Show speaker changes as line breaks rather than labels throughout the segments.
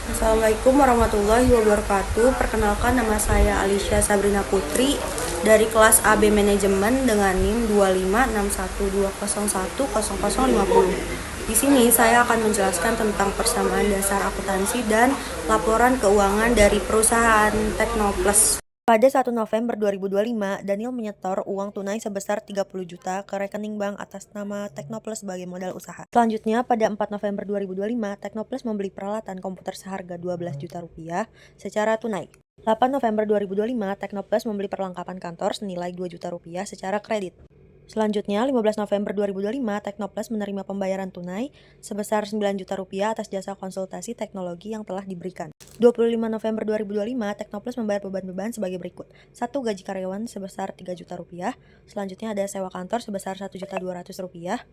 Assalamualaikum warahmatullahi wabarakatuh. Perkenalkan, nama saya Alisha Sabrina Putri dari kelas AB Manajemen dengan NIM 25612010050. Di sini saya akan menjelaskan tentang persamaan dasar akuntansi dan laporan keuangan dari perusahaan Teknoplus. Pada 1 November 2025, Daniel menyetor uang tunai sebesar 30 juta ke rekening bank atas nama Teknoplus sebagai modal usaha. Selanjutnya, pada 4 November 2025, Teknoplus membeli peralatan komputer seharga 12 juta rupiah secara tunai. 8 November 2025, Teknoplus membeli perlengkapan kantor senilai 2 juta rupiah secara kredit. Selanjutnya, 15 November 2025, Teknoplus menerima pembayaran tunai sebesar 9 juta rupiah atas jasa konsultasi teknologi yang telah diberikan. 25 November 2025, Teknoplus membayar beban-beban sebagai berikut. 1. Gaji karyawan sebesar 3 juta rupiah. Selanjutnya ada sewa kantor sebesar 1.200.000 rupiah.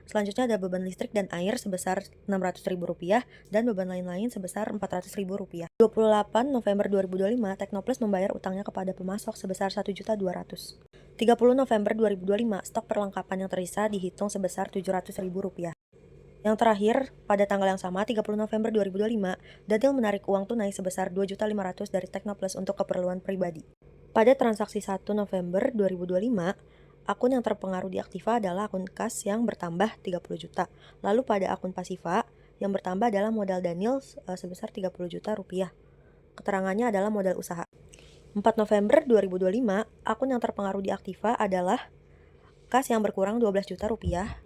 Selanjutnya ada beban listrik dan air sebesar 600.000 rupiah dan beban lain-lain sebesar 400.000 rupiah. 28 November 2025, Teknoplus membayar utangnya kepada pemasok sebesar 1.200.000. 30 November 2025, stok perlengkapan yang tersisa dihitung sebesar 700.000 rupiah. Yang terakhir, pada tanggal yang sama, 30 November 2025, Daniel menarik uang tunai sebesar 2.500.000 dari Teknoplus untuk keperluan pribadi. Pada transaksi 1 November 2025, akun yang terpengaruh di Aktiva adalah akun kas yang bertambah 30 juta. Lalu pada akun Pasiva, yang bertambah adalah modal Daniel sebesar 30 juta rupiah. Keterangannya adalah modal usaha. 4 November 2025, akun yang terpengaruh di Aktiva adalah kas yang berkurang 12 juta rupiah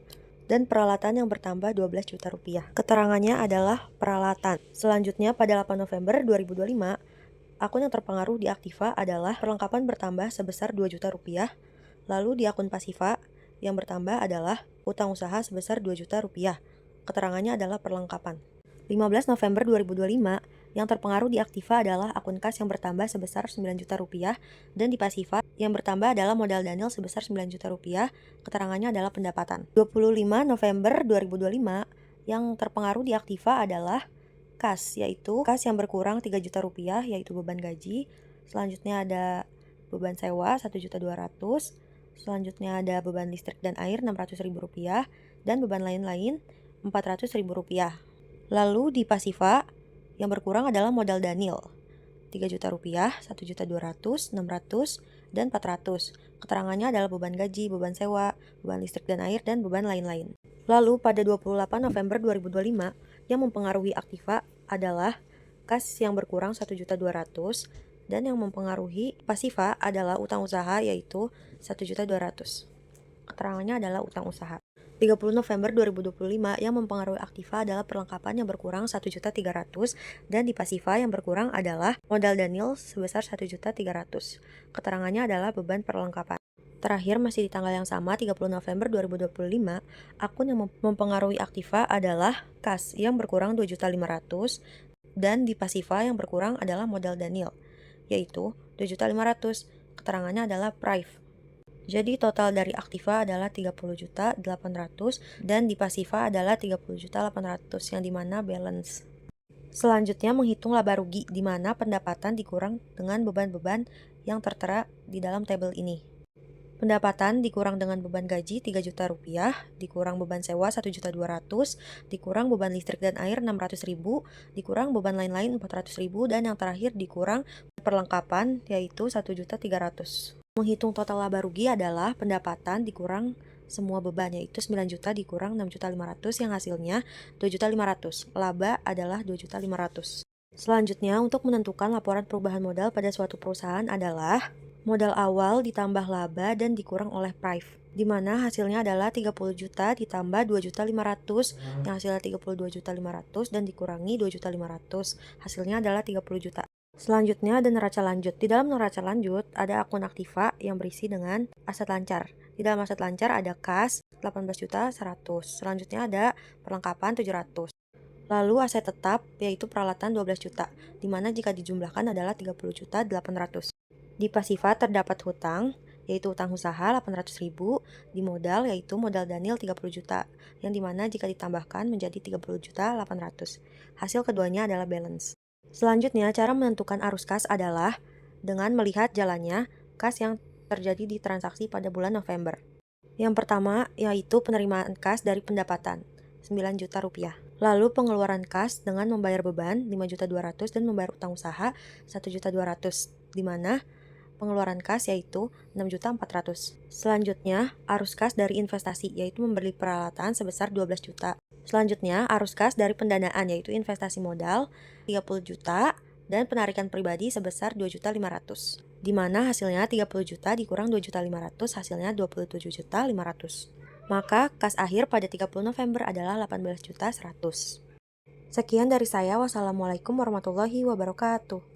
dan peralatan yang bertambah 12 juta rupiah. Keterangannya adalah peralatan. Selanjutnya, pada 8 November 2025, akun yang terpengaruh di Aktiva adalah perlengkapan bertambah sebesar 2 juta rupiah. Lalu di akun Pasiva, yang bertambah adalah utang usaha sebesar 2 juta rupiah. Keterangannya adalah perlengkapan. 15 November 2025, yang terpengaruh di Aktiva adalah akun kas yang bertambah sebesar 9 juta rupiah dan di Pasiva yang bertambah adalah modal Daniel sebesar 9 juta rupiah. Keterangannya adalah pendapatan. 25 November 2025, yang terpengaruh di Aktiva adalah kas, yaitu kas yang berkurang 3 juta rupiah, yaitu beban gaji. Selanjutnya ada beban sewa 1.200.000. Selanjutnya ada beban listrik dan air 600.000 rupiah dan beban lain-lain 400.000 rupiah. Lalu di Pasiva yang berkurang adalah modal Daniel 3 juta rupiah, 1.200.000, 600, dan 400. Keterangannya adalah beban gaji, beban sewa, beban listrik dan air, dan beban lain-lain. Lalu pada 28 November 2025, yang mempengaruhi Aktiva adalah kas yang berkurang 1.200.000 dan yang mempengaruhi Pasiva adalah utang usaha yaitu 1.200.000. Keterangannya adalah utang usaha. 30 November 2025, yang mempengaruhi Aktiva adalah perlengkapan yang berkurang 1.300.000 dan di Pasiva yang berkurang adalah modal Daniel sebesar 1.300.000. Keterangannya adalah beban perlengkapan. Terakhir, masih di tanggal yang sama, 30 November 2025, akun yang mempengaruhi Aktiva adalah kas yang berkurang 2.500.000 dan di Pasiva yang berkurang adalah modal Daniel, yaitu 2.500.000. Keterangannya adalah prive. Jadi total dari Aktiva adalah 30.800.000 dan di Pasiva adalah 30.800.000 yang dimana balance. Selanjutnya menghitung laba rugi di mana pendapatan dikurang dengan beban-beban yang tertera di dalam tabel ini. Pendapatan dikurang dengan beban gaji 3 juta rupiah, dikurang beban sewa 1.200.000, dikurang beban listrik dan air 600.000, dikurang beban lain-lain 400.000 dan yang terakhir dikurang perlengkapan yaitu 1.300.000. Menghitung total laba rugi adalah pendapatan dikurang semua beban yaitu 9 juta dikurang 6.500.000 yang hasilnya 2.500.000. Laba adalah 2.500.000. Selanjutnya, untuk menentukan laporan perubahan modal pada suatu perusahaan adalah modal awal ditambah laba dan dikurang oleh prive, di mana hasilnya adalah 30 juta ditambah 2.500.000 yang hasilnya 32.500.000 dan dikurangi 2.500.000 hasilnya adalah 30 juta. Selanjutnya ada neraca lanjut. Di dalam neraca lanjut ada akun Aktiva yang berisi dengan aset lancar. Di dalam aset lancar ada kas 18.100.000. Selanjutnya ada perlengkapan 700. Lalu aset tetap yaitu peralatan 12 juta, di mana jika dijumlahkan adalah 30.800.000. Di Pasiva terdapat hutang yaitu utang usaha 800.000, di modal yaitu modal Daniel 30 juta, yang dimana jika ditambahkan menjadi 30.800.000. Hasil keduanya adalah balance. Selanjutnya, cara menentukan arus kas adalah dengan melihat jalannya kas yang terjadi di transaksi pada bulan November. Yang pertama yaitu penerimaan kas dari pendapatan 9 juta rupiah. Lalu pengeluaran kas dengan membayar beban 5.200.000 dan membayar utang usaha 1.200.000, di mana pengeluaran kas yaitu 6.400.000. Selanjutnya, arus kas dari investasi yaitu membeli peralatan sebesar 12 juta. Selanjutnya, arus kas dari pendanaan yaitu investasi modal 30 juta dan penarikan pribadi sebesar 2.500.000. Di mana hasilnya 30 juta dikurang 2.500.000 hasilnya 27.500.000. Maka kas akhir pada 30 November adalah 18.100.000. Sekian dari saya. Wassalamualaikum warahmatullahi wabarakatuh.